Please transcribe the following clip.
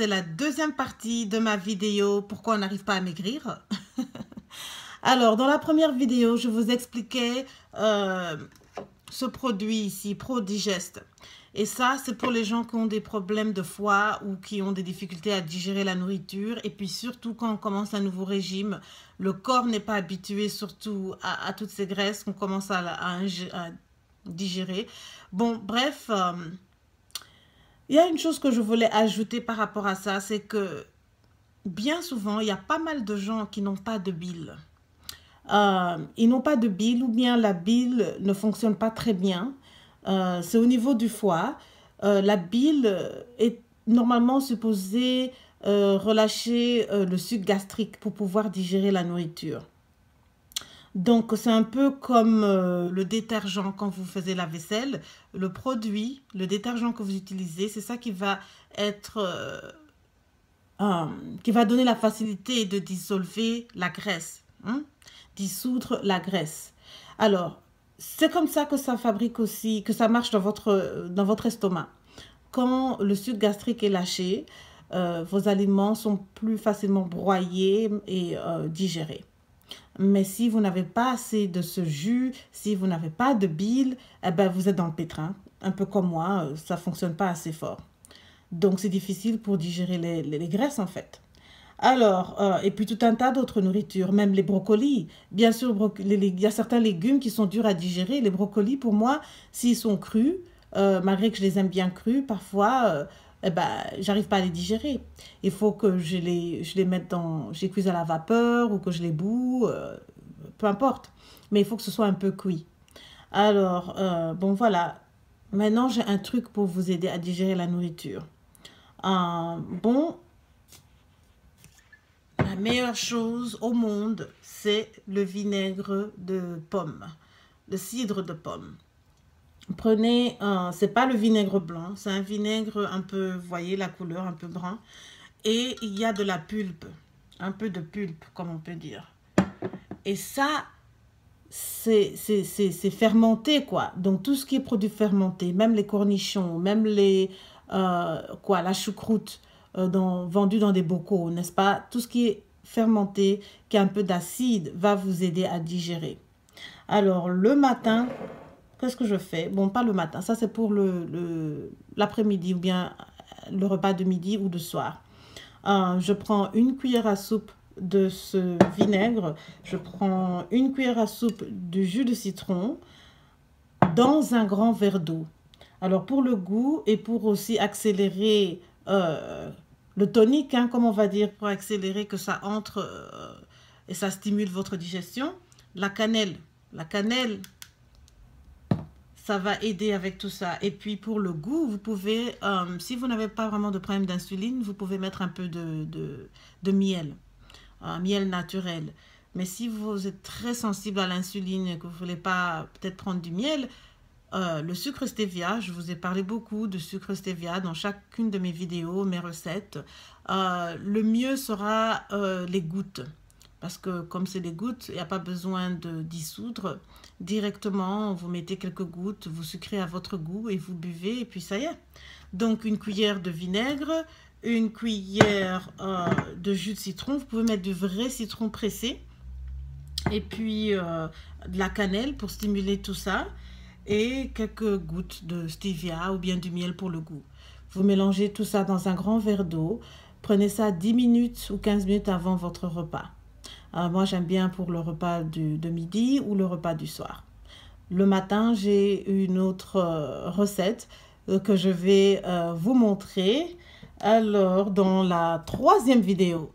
c'est la deuxième partie de ma vidéo « Pourquoi on n'arrive pas à maigrir ?» Alors, dans la première vidéo, je vous expliquais ce produit ici, ProDigest. Et ça, c'est pour les gens qui ont des problèmes de foie ou qui ont des difficultés à digérer la nourriture. Et puis surtout, quand on commence un nouveau régime, le corps n'est pas habitué surtout à toutes ces graisses qu'on commence à digérer. Bon, bref, il y a une chose que je voulais ajouter par rapport à ça, c'est que bien souvent, il y a pas mal de gens qui n'ont pas de bile. Ils n'ont pas de bile ou bien la bile ne fonctionne pas très bien. C'est au niveau du foie. La bile est normalement supposée relâcher le suc gastrique pour pouvoir digérer la nourriture. Donc, c'est un peu comme le détergent quand vous faites la vaisselle. Le produit, le détergent que vous utilisez, c'est ça qui va être... qui va donner la facilité de dissolver la graisse. Dissoudre la graisse. Alors, c'est comme ça que ça fabrique aussi, que ça marche dans votre estomac. Quand le sucre gastrique est lâché, vos aliments sont plus facilement broyés et digérés. Mais si vous n'avez pas assez de ce jus, si vous n'avez pas de bile, eh ben vous êtes dans le pétrin. Un peu comme moi, ça ne fonctionne pas assez fort. Donc, c'est difficile pour digérer les graisses, en fait. Alors, et puis tout un tas d'autres nourritures, même les brocolis. Bien sûr, il y a certains légumes qui sont durs à digérer. Les brocolis, pour moi, s'ils sont crus, malgré que je les aime bien crus, parfois, eh ben, j'arrive pas à les digérer. Il faut que je les mette je les cuise à la vapeur ou que je les boue, peu importe. Mais il faut que ce soit un peu cuit. Alors, bon, voilà. Maintenant, j'ai un truc pour vous aider à digérer la nourriture. Bon... La meilleure chose au monde, c'est le vinaigre de pomme, le cidre de pomme. Prenez, c'est pas le vinaigre blanc, c'est un vinaigre un peu, vous voyez la couleur, un peu brun. Et il y a de la pulpe, un peu de pulpe, comme on peut dire. Et ça, c'est fermenté, quoi. Donc, tout ce qui est produit fermenté, même les cornichons, même la choucroute, vendu dans des bocaux, n'est-ce pas? Tout ce qui est fermenté, qui a un peu d'acide, va vous aider à digérer. Alors, le matin, qu'est-ce que je fais? Bon, pas le matin, ça c'est pour l'après-midi ou bien le repas de midi ou de soir. Je prends une cuillère à soupe de ce vinaigre, je prends une cuillère à soupe de jus de citron dans un grand verre d'eau. Alors, pour le goût et pour aussi accélérer le tonique, comme on va dire, pour accélérer que ça entre et ça stimule votre digestion, la cannelle. La cannelle, ça va aider avec tout ça. Et puis, pour le goût, vous pouvez, si vous n'avez pas vraiment de problème d'insuline, vous pouvez mettre un peu de miel, miel naturel. Mais si vous êtes très sensible à l'insuline et que vous ne voulez pas peut-être prendre du miel, le sucre stevia, je vous ai parlé beaucoup de sucre stevia dans chacune de mes vidéos, mes recettes. Le mieux sera les gouttes. Parce que comme c'est des gouttes, il n'y a pas besoin de dissoudre. Directement, vous mettez quelques gouttes, vous sucrez à votre goût et vous buvez et puis ça y est. Donc une cuillère de vinaigre, une cuillère de jus de citron. Vous pouvez mettre du vrai citron pressé. Et puis de la cannelle pour stimuler tout ça. Et quelques gouttes de stevia ou bien du miel pour le goût. Vous mélangez tout ça dans un grand verre d'eau. Prenez ça 10 minutes ou 15 minutes avant votre repas. Moi, j'aime bien pour le repas de midi ou le repas du soir. Le matin, j'ai une autre recette que je vais vous montrer. Alors, dans la troisième vidéo.